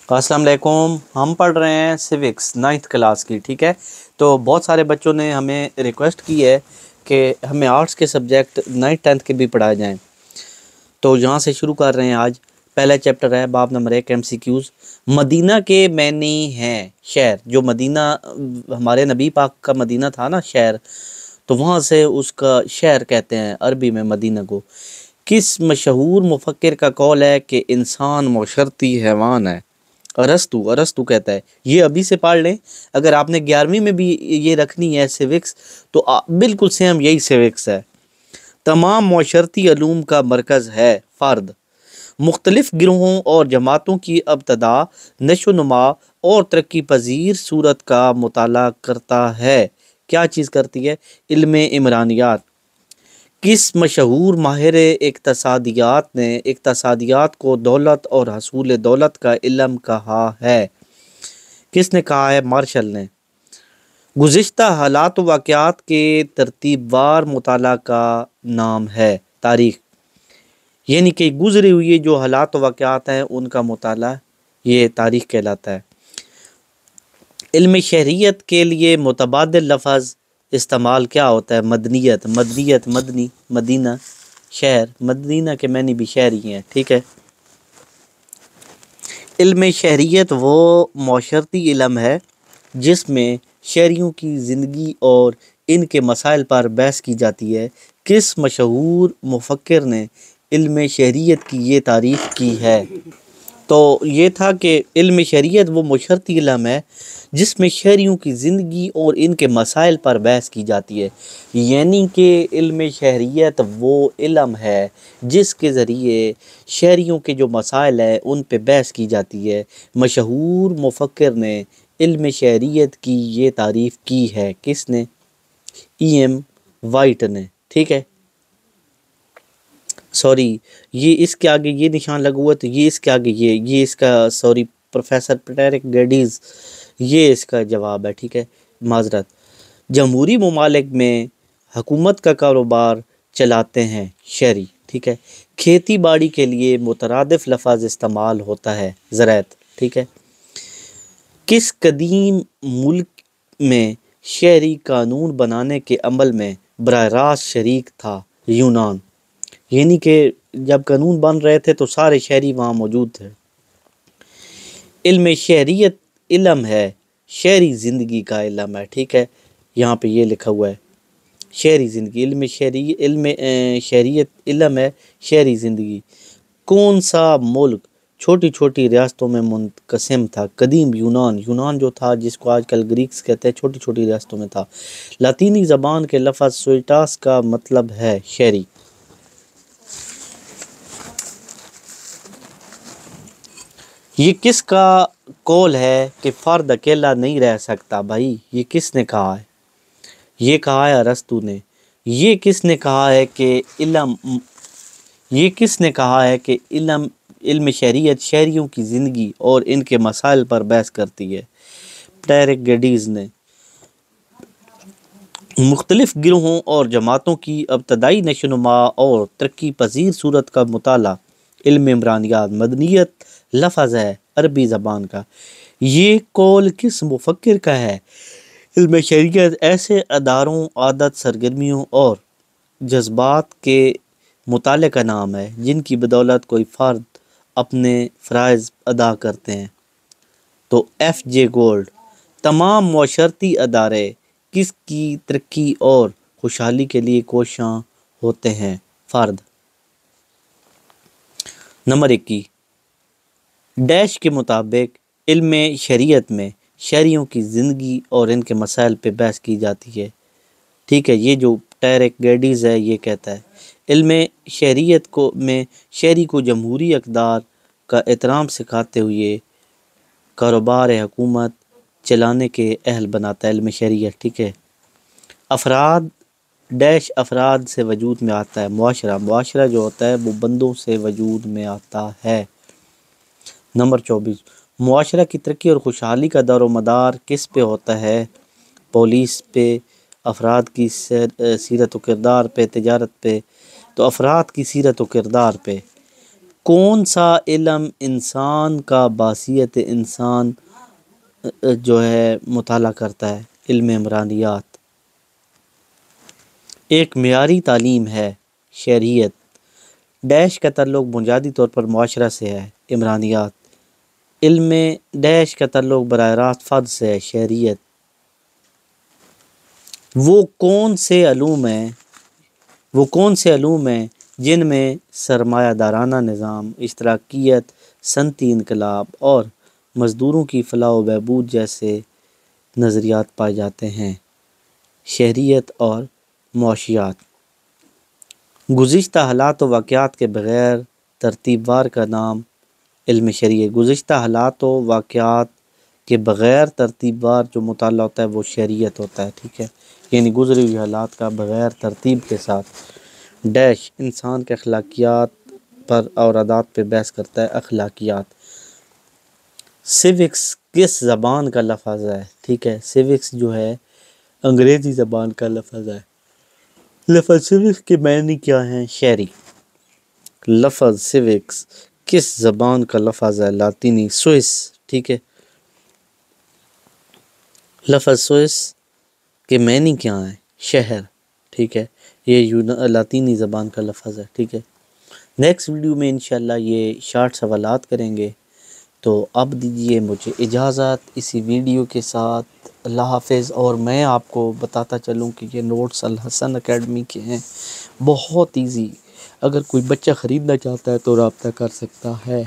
السلام علیکم۔ ہم پڑھ رہے ہیں سیوکس 9th کلاس کی، ٹھیک ہے۔ تو بہت سارے بچوں نے ہمیں ریکویسٹ کی ہے کہ ہمیں آرٹس کے سبجیکٹ 9th 10th کے بھی پڑھائے جائیں، تو یہاں سے شروع کر رہے ہیں۔ آج پہلا چیپٹر ہے، باب نمبر 1 MCQs۔ مدینہ کے معنی ہیں شہر۔ جو مدینہ ہمارے نبی پاک کا مدینہ تھا نا، شہر، تو وہاں سے اس کا شہر کہتے ہیں عربی میں مدینہ کو۔ کس مشہور مفکر کا قول ہے کہ انسان معاشرتی حیوان ہے؟ ارسطو کہتا ہے۔ یہ ابھی سے پڑھ لیں، اگر آپ نے 11ویں میں بھی یہ رکھنی ہے سیوکس، تو بالکل سیم یہی سیوکس ہے۔ تمام معاشرتی علوم کا مرکز ہے فرد۔ مختلف گروہوں اور جماعتوں کی ابتدا، نشو و نما اور ترقی پذیر صورت کا مطالعہ کرتا ہے۔ کیا چیز کرتی ہے؟ علم عمرانیات۔ کس مشہور ماہر اقتصادیات نے اقتصادیات کو دولت اور حصول دولت کا علم کہا ہے؟ کس نے کہا ہے؟ مارشل نے۔ گزشتہ حالات و واقعات کے ترتیب وار مطالعہ کا نام ہے تاریخ، یعنی کہ گزری ہوئی جو حالات و واقعات ہیں ان کا مطالعہ یہ تاریخ کہلاتا ہے۔ علم شہریت کے لیے متبادل لفظ استعمال کیا ہوتا ہے؟ مدنیت، مدنی، مدینہ، شہر۔ مدینہ کے معنی بھی شہری ہیں، ٹھیک ہے۔ علم شہریت وہ معاشرتی علم ہے جس میں شہریوں کی زندگی اور ان کے مسائل پر بحث کی جاتی ہے۔ کس مشہور مفکر نے علم شہریت کی یہ تعریف کی ہے؟ تو یہ تھا کہ علم شہریت وہ معاشرتی علم ہے جس میں شہریوں کی زندگی اور ان کے مسائل پر بحث کی جاتی ہے، یعنی کہ علم شہریت وہ علم ہے جس کے ذریعے شہریوں کے جو مسائل ہیں ان پہ بحث کی جاتی ہے۔ مشہور مفکر نے علم شہریت کی یہ تعریف کی ہے۔ کس نے؟ ایم وائٹ نے، ٹھیک ہے۔ سوری، یہ اس کے آگے یہ نشان لگا ہوا ہے، تو یہ اس کے آگے یہ اس کا سوری پروفیسر پیٹرک گیڈیز، یہ اس کا جواب ہے، ٹھیک ہے، معذرت۔ جمہوری ممالک میں حکومت کا کاروبار چلاتے ہیں شہری، ٹھیک ہے۔ کھیتی باڑی کے لیے مترادف لفظ استعمال ہوتا ہے زراعت، ٹھیک ہے۔ کس قدیم ملک میں شہری قانون بنانے کے عمل میں براہ راست شریک تھا؟ یونان، یعنی کہ جب قانون بن رہے تھے تو سارے شہری وہاں موجود تھے۔ علم شہریت علم ہے، شہری زندگی کا علم ہے، ٹھیک ہے۔ یہاں پہ یہ لکھا ہوا ہے شہری زندگی، علم شہریت علم ہے شہری زندگی۔ کون سا ملک چھوٹی چھوٹی ریاستوں میں منقسم تھا؟ قدیم یونان جو تھا، جس کو آج کل گریکس کہتے ہیں، چھوٹی چھوٹی ریاستوں میں تھا۔ لاطینی زبان کے لفظ سوئٹاس کا مطلب ہے شہری۔ یہ کس کا قول ہے کہ فرد اکیلا نہیں رہ سکتا؟ بھائی یہ کس نے کہا ہے؟ یہ کہا ہے ارسطو نے۔ یہ کس نے کہا ہے کہ علم شہریت شہریوں کی زندگی اور ان کے مسائل پر بحث کرتی ہے؟ پیٹرک گیڈیز نے۔ مختلف گروہوں اور جماعتوں کی ابتدائی نشو و نما اور ترقی پذیر صورت کا مطالعہ علم عمرانیات۔ مدنیت لفظ ہے عربی زبان کا۔ یہ قول کس مفکر کا ہے؟ علم شہریت ایسے اداروں، عادت، سرگرمیوں اور جذبات کے مطالعے کا نام ہے جن کی بدولت کوئی فرد اپنے فرائض ادا کرتے ہیں۔ تو ایف جے گولڈ۔ تمام معاشرتی ادارے کس کی ترقی اور خوشحالی کے لیے کوشاں ہوتے ہیں؟ فرد۔ نمبر 21 ڈیش کے مطابق علم شہریت میں شہریوں کی زندگی اور ان کے مسائل پہ بحث کی جاتی ہے، ٹھیک ہے۔ یہ جو پیٹرک گیڈیز ہے یہ کہتا ہے علم شہریت میں شہری کو جمہوری اقدار کا احترام سکھاتے ہوئے کاروبار حکومت چلانے کے اہل بناتا ہے علم شہریت، ٹھیک ہے۔ افراد سے وجود میں آتا ہے معاشرہ جو ہوتا ہے وہ بندوں سے وجود میں آتا ہے۔ نمبر 24 معاشرہ کی ترقی اور خوشحالی کا دار و مدار کس پہ ہوتا ہے؟ پولیس پہ، افراد کی سیرت و کردار پہ، تجارت پہ؟ تو افراد کی سیرت و کردار پہ۔ کون سا علم انسان کا باصیت انسان جو ہے مطالعہ کرتا ہے؟ علم عمرانیات۔ ایک معیاری تعلیم ہے شہریت، ڈیش کا تعلق بنیادی طور پر معاشرہ سے ہے، عمرانیات۔ علم ڈیش کا تعلق براہ راست فرد سے ہے، شہریت۔ وہ کون سے علوم ہیں جن میں سرمایہ دارانہ نظام، اشتراکیت، صنعتی انقلاب اور مزدوروں کی فلاح و بہبود جیسے نظریات پائے جاتے ہیں، شہریت اور معاشیات۔ گزشتہ حالات و واقعات کے بغیر ترتیب وار کا نام علم شریعت۔ گزشتہ حالات و واقعات کے بغیر ترتیب وار جو مطالعہ ہوتا ہے وہ شریعت ہوتا ہے، ٹھیک ہے، یعنی گزری ہوئی حالات کا بغیر ترتیب کے ساتھ۔ ڈیش انسان کے اخلاقیات پر اور عادات پہ بحث کرتا ہے، اخلاقیات۔ سیوکس کس زبان کا لفظ ہے؟ ٹھیک ہے، سیوکس جو ہے انگریزی زبان کا لفظ ہے۔ لفظ سیوکس کے معنی کیا ہیں؟ شہری۔ لفظ سیوکس کس زبان کا لفظ ہے؟ لاطینی، سوئس، ٹھیک ہے۔ لفظ سوئس کے معنی کیا ہیں؟ شہر، ٹھیک ہے، یہ لاطینی زبان کا لفظ ہے، ٹھیک ہے۔ نیکسٹ ویڈیو میں انشاءاللہ یہ شارٹ سوالات کریں گے، تو اب دیجیے مجھے اجازت اسی ویڈیو کے ساتھ، اللہ حافظ۔ اور میں آپ کو بتاتا چلوں کہ یہ نوٹس الحسن اکیڈمی کے ہیں، بہت ایزی، اگر کوئی بچہ خریدنا چاہتا ہے تو رابطہ کر سکتا ہے۔